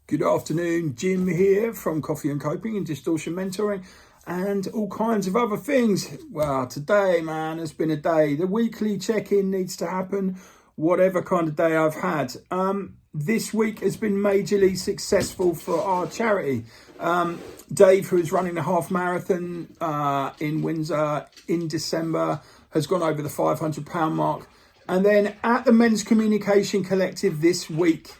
Good afternoon, Jim here from Coffee and Coping and Distortion Mentoring and all kinds of other things. Well, today, man, has been a day. The weekly check-in needs to happen, whatever kind of day I've had. This week has been majorly successful for our charity. Dave, who is running the half marathon in Windsor in December, has gone over the £500 mark. And then at the Men's Communication Collective this week,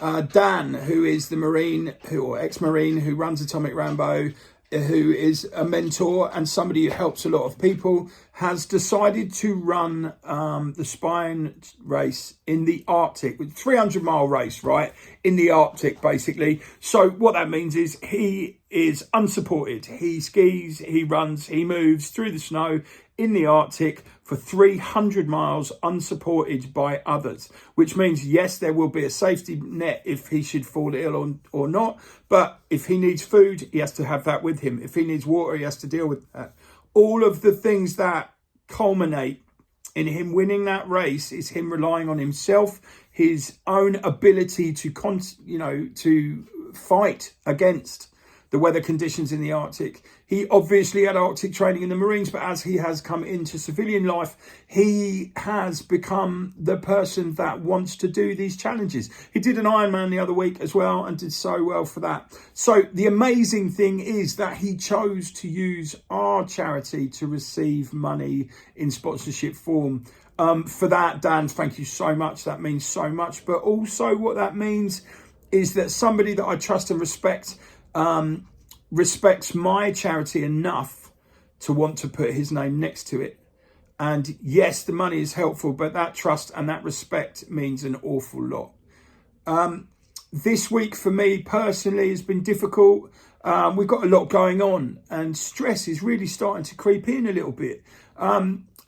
Dan, who is the Marine, or ex-Marine, who runs Atomic Rambo, who is a mentor and somebody who helps a lot of people, has decided to run the Spine race in the Arctic, with 300-mile race, right, in the Arctic, basically. So what that means is he is unsupported. He skis, he runs, he moves through the snow in the Arctic for 300 miles unsupported by others, which means, yes, there will be a safety net if he should fall ill or not. But if he needs food, he has to have that with him. If he needs water, he has to deal with that. All of the things that culminate in him winning that race is him relying on himself, his own ability to fight against the weather conditions in the Arctic. He obviously had Arctic training in the Marines, but as he has come into civilian life, he has become the person that wants to do these challenges. He did an Ironman the other week as well and did so well for that. So the amazing thing is that he chose to use our charity to receive money in sponsorship form. For that, Dan, thank you so much. That means so much. But also what that means is that somebody that I trust and respects my charity enough to want to put his name next to it. And yes, the money is helpful, but that trust and that respect means an awful lot. This week for me personally has been difficult. We've got a lot going on and stress is really starting to creep in a little bit.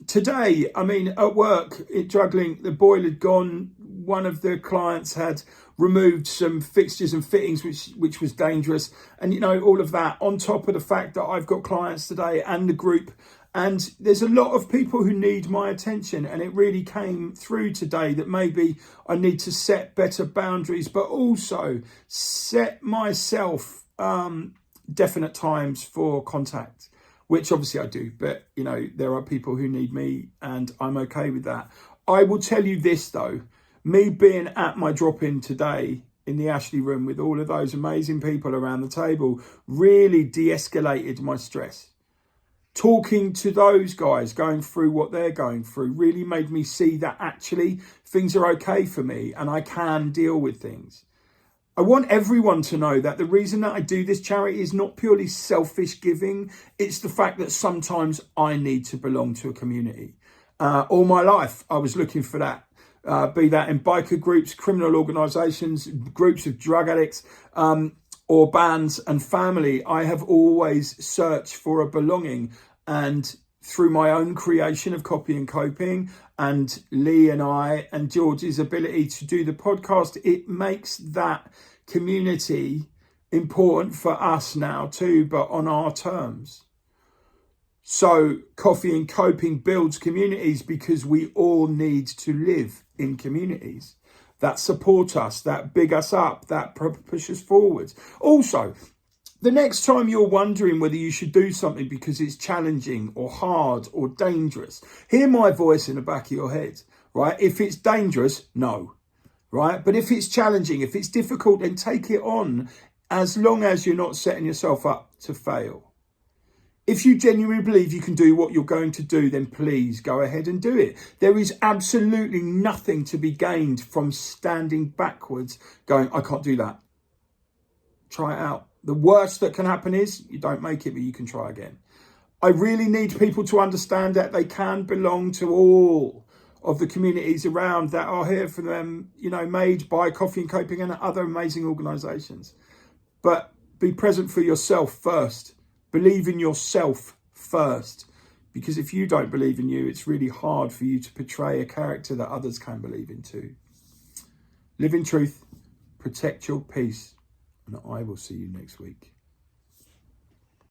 Today, at work, juggling, the boiler had gone. One of the clients had removed some fixtures and fittings, which was dangerous. And, all of that on top of the fact that I've got clients today and the group. And there's a lot of people who need my attention. And it really came through today that maybe I need to set better boundaries, but also set myself definite times for contact, which obviously I do. But, there are people who need me and I'm okay with that. I will tell you this, though. Me being at my drop-in today in the Ashley room with all of those amazing people around the table really de-escalated my stress. Talking to those guys, going through what they're going through, really made me see that actually things are okay for me and I can deal with things. I want everyone to know that the reason that I do this charity is not purely selfish giving. It's the fact that sometimes I need to belong to a community. All my life, I was looking for that. Be that in biker groups, criminal organisations, groups of drug addicts, or bands and family. I have always searched for a belonging. And through my own creation of Copy and Coping and Lee and I and George's ability to do the podcast, it makes that community important for us now too, but on our terms. So Coffee and Coping builds communities because we all need to live in communities that support us, that big us up, that push us forward. Also, the next time you're wondering whether you should do something because it's challenging or hard or dangerous, hear my voice in the back of your head, right? If it's dangerous, no, right? But if it's challenging, if it's difficult, then take it on as long as you're not setting yourself up to fail. If you genuinely believe you can do what you're going to do, then please go ahead and do it. There is absolutely nothing to be gained from standing backwards going, I can't do that. Try it out. The worst that can happen is you don't make it, but you can try again. I really need people to understand that they can belong to all of the communities around that are here for them, made by Coffee and Coping and other amazing organisations. But be present for yourself first. Believe in yourself first, because if you don't believe in you, it's really hard for you to portray a character that others can believe in too. Live in truth, protect your peace, and I will see you next week.